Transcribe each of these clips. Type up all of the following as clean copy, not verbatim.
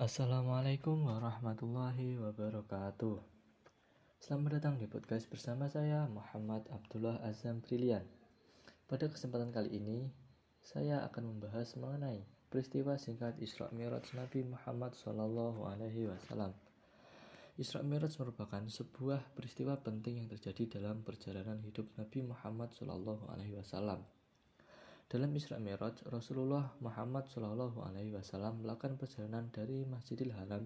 Assalamualaikum warahmatullahi wabarakatuh. Selamat datang di podcast bersama saya Muhammad Abdullah Azam Brilian. Pada kesempatan kali ini, saya akan membahas mengenai peristiwa singkat Isra Mi'raj Nabi Muhammad SAW. Isra Mi'raj merupakan sebuah peristiwa penting yang terjadi dalam perjalanan hidup Nabi Muhammad SAW. Dalam Isra Mi'raj, Rasulullah Muhammad SAW melakukan perjalanan dari Masjidil Haram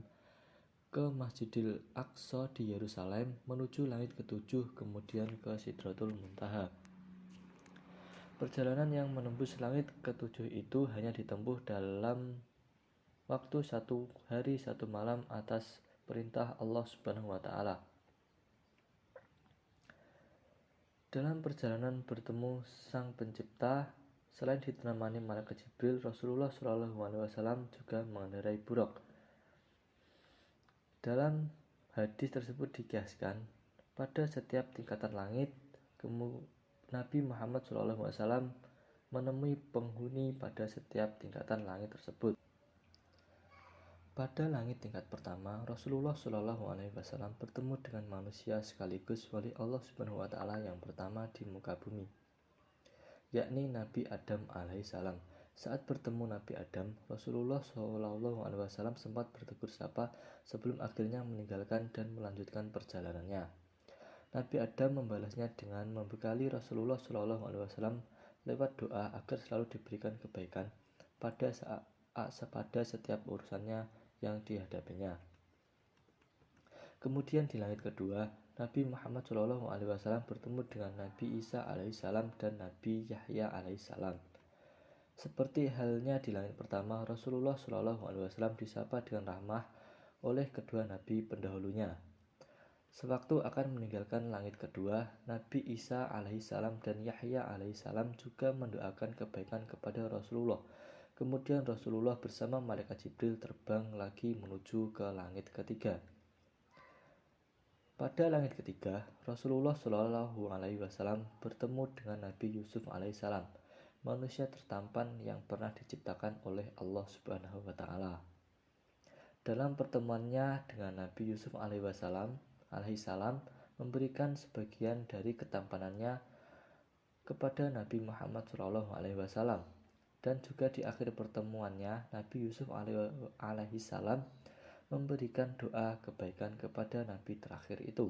ke Masjidil Aqsa di Yerusalem menuju langit ketujuh, kemudian ke Sidratul Muntaha. Perjalanan yang menembus langit ketujuh itu hanya ditempuh dalam waktu 1 hari 1 malam atas perintah Allah Subhanahu wa Ta'ala. Dalam perjalanan bertemu Sang Pencipta, selain ditemani malaikat Jibril, Rasulullah SAW juga mengendarai buraq. Dalam hadis tersebut dikiaskan, pada setiap tingkatan langit, Nabi Muhammad SAW menemui penghuni pada setiap tingkatan langit tersebut. Pada langit tingkat pertama, Rasulullah SAW bertemu dengan manusia sekaligus wali Allah Subhanahu wa Ta'ala yang pertama di muka bumi, yakni Nabi Adam alaihissalam. Saat bertemu Nabi Adam, Rasulullah SAW sempat bertegur sapa sebelum akhirnya meninggalkan dan melanjutkan perjalanannya. Nabi Adam membalasnya dengan membekali Rasulullah SAW lewat doa agar selalu diberikan kebaikan pada setiap urusannya yang dihadapinya. Kemudian di langit kedua, Nabi Muhammad SAW bertemu dengan Nabi Isa alaihissalam dan Nabi Yahya alaihissalam. Seperti halnya di langit pertama, Rasulullah SAW disapa dengan rahmah oleh kedua Nabi pendahulunya. Sewaktu akan meninggalkan langit kedua, Nabi Isa alaihissalam dan Yahya alaihissalam juga mendoakan kebaikan kepada Rasulullah. Kemudian Rasulullah bersama malaikat Jibril terbang lagi menuju ke langit ketiga. Pada langit ketiga, Rasulullah SAW bertemu dengan Nabi Yusuf alaihissalam, manusia tertampan yang pernah diciptakan oleh Allah Subhanahu wa Ta'ala. Dalam pertemuannya dengan Nabi Yusuf alaihissalam memberikan sebagian dari ketampanannya kepada Nabi Muhammad SAW, dan juga di akhir pertemuannya Nabi Yusuf alaihissalam memberikan doa kebaikan kepada Nabi terakhir itu.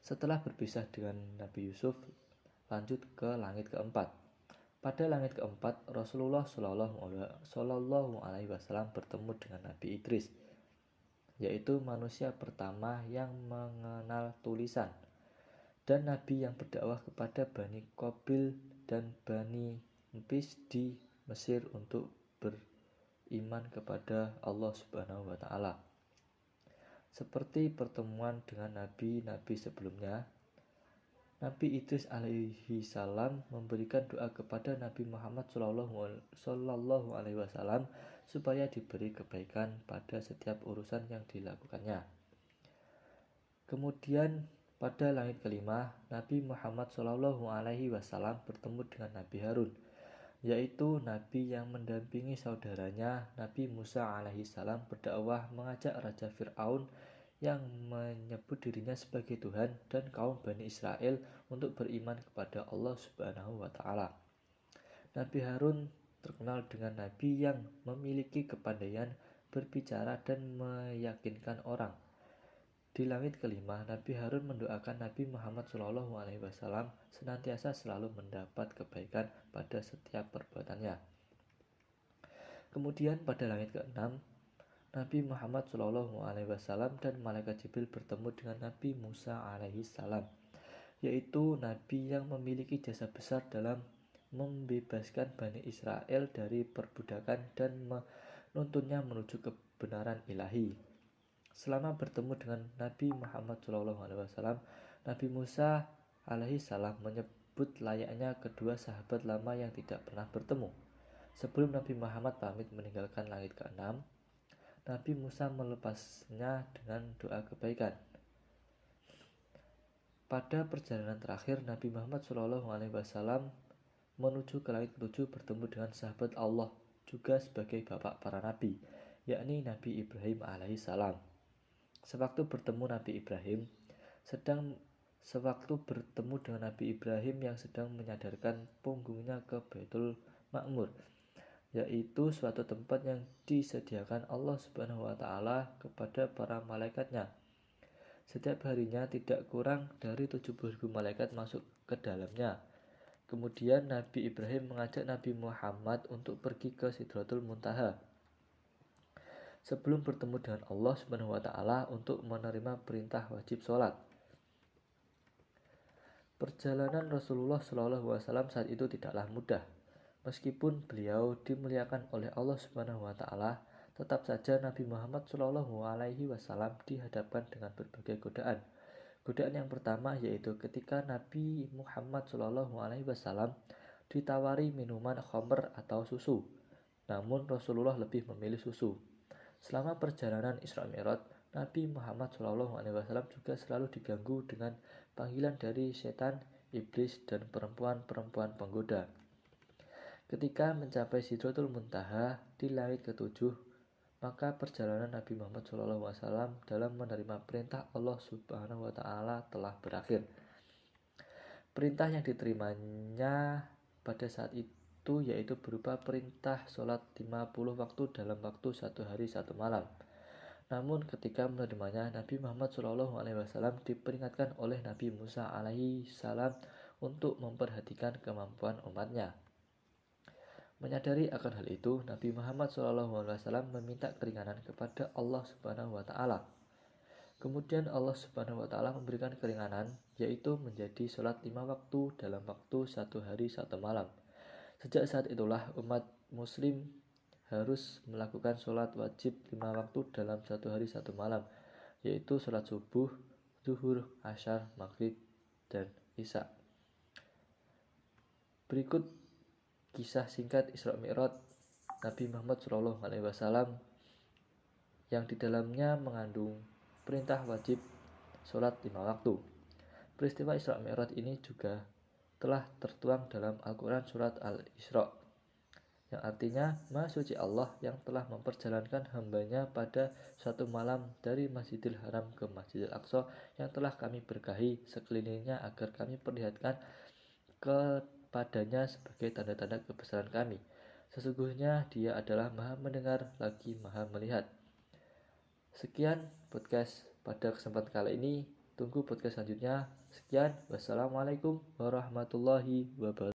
Setelah berpisah dengan Nabi Yusuf, lanjut ke langit keempat. Pada langit keempat, Rasulullah SAW bertemu dengan Nabi Idris, yaitu manusia pertama yang mengenal tulisan dan Nabi yang berdakwah kepada Bani Qabil dan Bani Nqis di Mesir untuk beriman kepada Allah Subhanahu wa Ta'ala. Seperti pertemuan dengan nabi-nabi sebelumnya, Nabi Idris alaihissalam memberikan doa kepada Nabi Muhammad SAW supaya diberi kebaikan pada setiap urusan yang dilakukannya. Kemudian pada langit kelima, Nabi Muhammad SAW bertemu dengan Nabi Harun, yaitu Nabi yang mendampingi saudaranya Nabi Musa alaihissalam berdakwah mengajak Raja Fir'aun yang menyebut dirinya sebagai Tuhan dan kaum Bani Israel untuk beriman kepada Allah Subhanahu wa Ta'ala. Nabi Harun terkenal dengan Nabi yang memiliki kepandaian berbicara dan meyakinkan orang. Di langit kelima, Nabi Harun mendoakan Nabi Muhammad SAW senantiasa selalu mendapat kebaikan pada setiap perbuatannya. Kemudian pada langit keenam, Nabi Muhammad SAW dan malaikat Jibril bertemu dengan Nabi Musa alaihissalam, yaitu Nabi yang memiliki jasa besar dalam membebaskan Bani Israel dari perbudakan dan menuntunnya menuju kebenaran ilahi. Selama bertemu dengan Nabi Muhammad SAW, Nabi Musa alaihissalam menyebut layaknya kedua sahabat lama yang tidak pernah bertemu. Sebelum Nabi Muhammad pamit meninggalkan langit keenam, Nabi Musa melepasnya dengan doa kebaikan. Pada perjalanan terakhir, Nabi Muhammad SAW menuju ke langit ketujuh bertemu dengan sahabat Allah, juga sebagai bapak para nabi, yakni Nabi Ibrahim alaihissalam. Sewaktu bertemu dengan Nabi Ibrahim yang sedang menyadarkan punggungnya ke Baitul Ma'mur, yaitu suatu tempat yang disediakan Allah Subhanahu wa Ta'ala kepada para malaikatnya. Setiap harinya tidak kurang dari 70.000 malaikat masuk ke dalamnya. Kemudian Nabi Ibrahim mengajak Nabi Muhammad untuk pergi ke Sidratul Muntaha sebelum bertemu dengan Allah Subhanahu wa Ta'ala untuk menerima perintah wajib sholat. Perjalanan Rasulullah SAW saat itu tidaklah mudah. Meskipun beliau dimuliakan oleh Allah Subhanahu wa Ta'ala, tetap saja Nabi Muhammad SAW dihadapkan dengan berbagai godaan. Godaan yang pertama yaitu ketika Nabi Muhammad SAW ditawari minuman khamr atau susu, namun Rasulullah lebih memilih susu. Selama perjalanan Isra Mi'raj, Nabi Muhammad SAW juga selalu diganggu dengan panggilan dari setan, iblis, dan perempuan-perempuan penggoda. Ketika mencapai Sidratul Muntaha di langit ketujuh, maka perjalanan Nabi Muhammad SAW dalam menerima perintah Allah Subhanahu wa Ta'ala telah berakhir. Perintah yang diterimanya pada saat itu yaitu berupa perintah sholat 50 waktu dalam waktu 1 hari 1 malam. Namun ketika menerimanya, Nabi Muhammad SAW diperingatkan oleh Nabi Musa alaihissalam untuk memperhatikan kemampuan umatnya. Menyadari akan hal itu, Nabi Muhammad SAW meminta keringanan kepada Allah Subhanahu wa Ta'ala. Kemudian Allah Subhanahu wa Ta'ala memberikan keringanan, yaitu menjadi sholat 5 waktu dalam waktu 1 hari 1 malam. Sejak saat itulah umat muslim harus melakukan sholat wajib 5 waktu dalam 1 hari 1 malam, yaitu sholat subuh, zuhur, asyar, maghrib, dan isya. Berikut kisah singkat Isra Mi'raj Nabi Muhammad SAW yang di dalamnya mengandung perintah wajib sholat 5 waktu. Peristiwa Isra Mi'raj ini juga telah tertuang dalam Al-Quran surat Al-Isra, yang artinya Maha Suci Allah yang telah memperjalankan hambanya pada suatu malam dari Masjidil Haram ke Masjidil Aqsa yang telah kami berkahi sekelilingnya agar kami perlihatkan kepadanya sebagai tanda-tanda kebesaran kami. Sesungguhnya Dia adalah Maha mendengar lagi Maha melihat. Sekian podcast pada kesempatan kali ini. Tunggu podcast selanjutnya. Sekian. Wassalamualaikum warahmatullahi wabarakatuh.